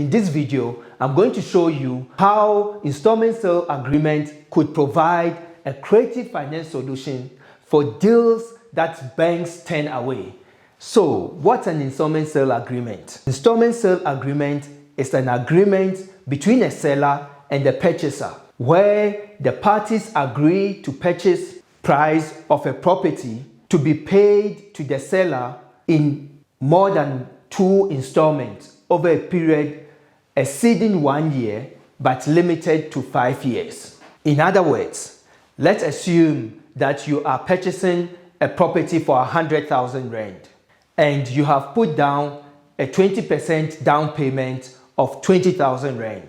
In this video, I'm going to show you how installment sale agreement could provide a creative finance solution for deals that banks turn away. So, what's an installment sale agreement? Installment sale agreement is an agreement between a seller and the purchaser where the parties agree to purchase price of a property to be paid to the seller in more than 2 installments over a period exceeding 1 year but limited to 5 years. In other words, let's assume that you are purchasing a property for 100,000 rand and you have put down a 20% down payment of 20,000 rand.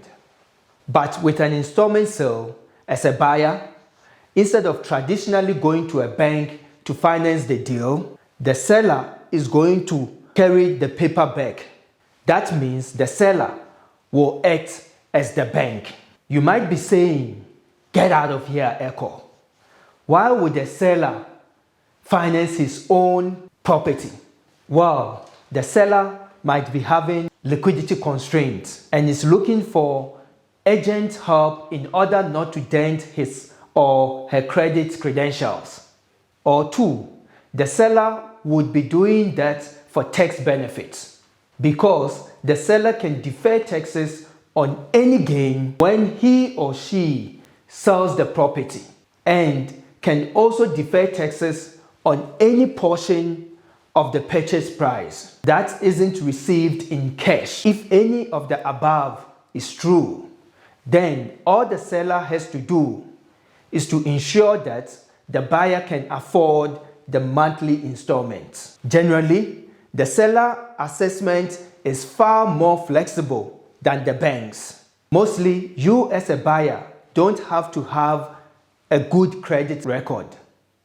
But with an installment sale, as a buyer, instead of traditionally going to a bank to finance the deal, the seller is going to carry the paper back. That means the seller will act as the bank. You might be saying, "Get out of here, Ekow. Why would the seller finance his own property?" Well, the seller might be having liquidity constraints and is looking for urgent help in order not to dent his or her credit credentials. Or 2, the seller would be doing that for tax benefits because the seller can defer taxes on any gain when he or she sells the property and can also defer taxes on any portion of the purchase price that isn't received in cash. If any of the above is true, then all the seller has to do is to ensure that the buyer can afford the monthly installments. Generally, the seller assessment is far more flexible than the banks. Mostly, you as a buyer don't have to have a good credit record.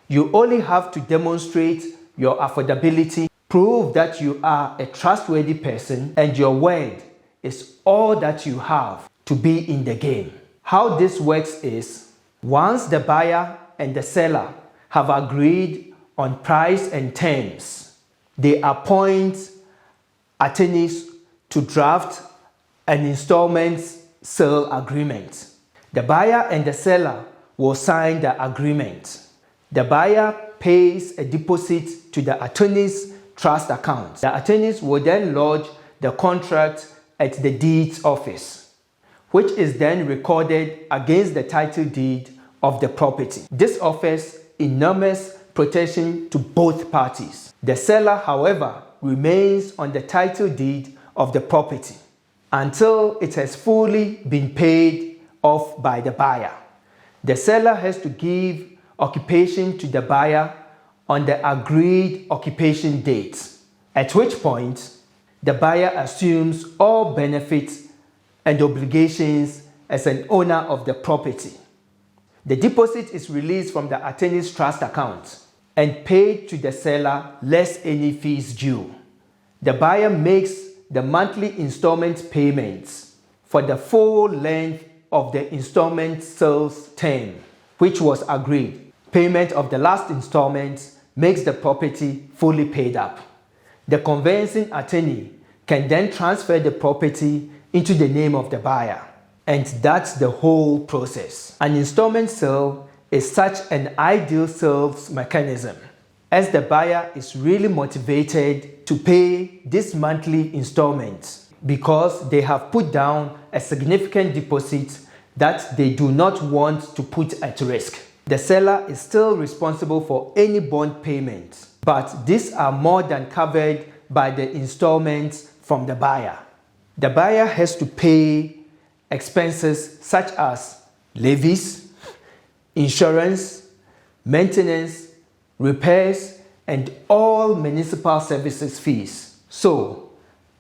You only have to demonstrate your affordability, prove that you are a trustworthy person, and your word is all that you have to be in the game. How this works is, once the buyer and the seller have agreed on price and terms, they appoint attorneys to draft an installment sale agreement. The buyer and the seller will sign the agreement. The buyer pays a deposit to the attorney's trust account. The attorneys will then lodge the contract at the deeds office, which is then recorded against the title deed of the property. This offers enormous protection to both parties. The seller, however, remains on the title deed of the property until it has fully been paid off by the buyer. The seller has to give occupation to the buyer on the agreed occupation date, at which point the buyer assumes all benefits and obligations as an owner of the property. The deposit is released from the attorney's trust account and paid to the seller less any fees due. The buyer makes the monthly installment payments for the full length of the installment sales term, which was agreed. Payment of the last installment makes the property fully paid up. The conveyancing attorney can then transfer the property into the name of the buyer. And that's the whole process. An installment sale is such an ideal sales mechanism, as the buyer is really motivated to pay this monthly installment because they have put down a significant deposit that they do not want to put at risk. The seller is still responsible for any bond payments, but these are more than covered by the installments from the buyer. The buyer has to pay expenses such as levies, insurance, maintenance, repairs, and all municipal services fees. So,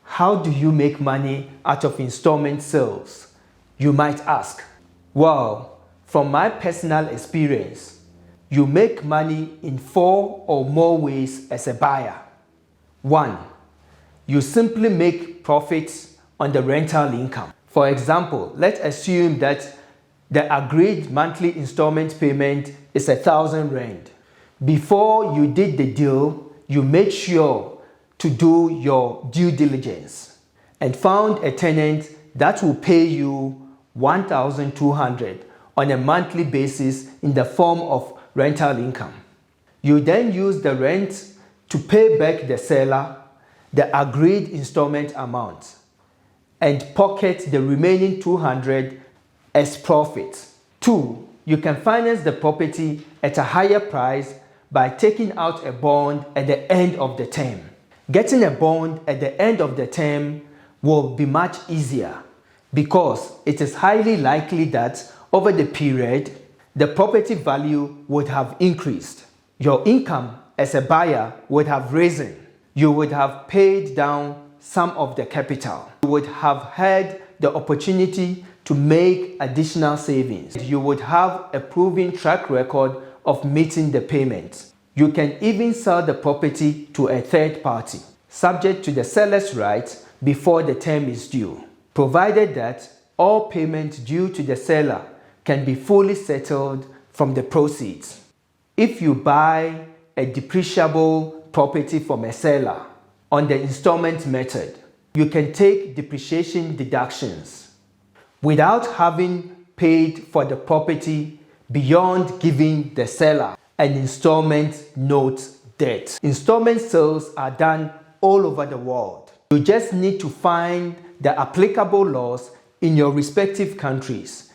how do you make money out of installment sales? You might ask. Well, from my personal experience, you make money in 4 or more ways as a buyer. 1. You simply make profits on the rental income. For example, let's assume that the agreed monthly installment payment is 1,000 rand. Before you did the deal, you made sure to do your due diligence and found a tenant that will pay you $1,200 on a monthly basis in the form of rental income. You then use the rent to pay back the seller the agreed installment amount and pocket the remaining $200 as profit. 2. You can finance the property at a higher price by taking out a bond at the end of the term. Getting a bond at the end of the term will be much easier because it is highly likely that over the period, the property value would have increased. Your income as a buyer would have risen. You would have paid down some of the capital. You would have had the opportunity to make additional savings. You would have a proven track record of meeting the payments. You can even sell the property to a third party, subject to the seller's rights before the term is due, provided that all payments due to the seller can be fully settled from the proceeds. If you buy a depreciable property from a seller on the installment method, you can take depreciation deductions without having paid for the property beyond giving the seller an installment note debt. Installment sales are done all over the world. You just need to find the applicable laws in your respective countries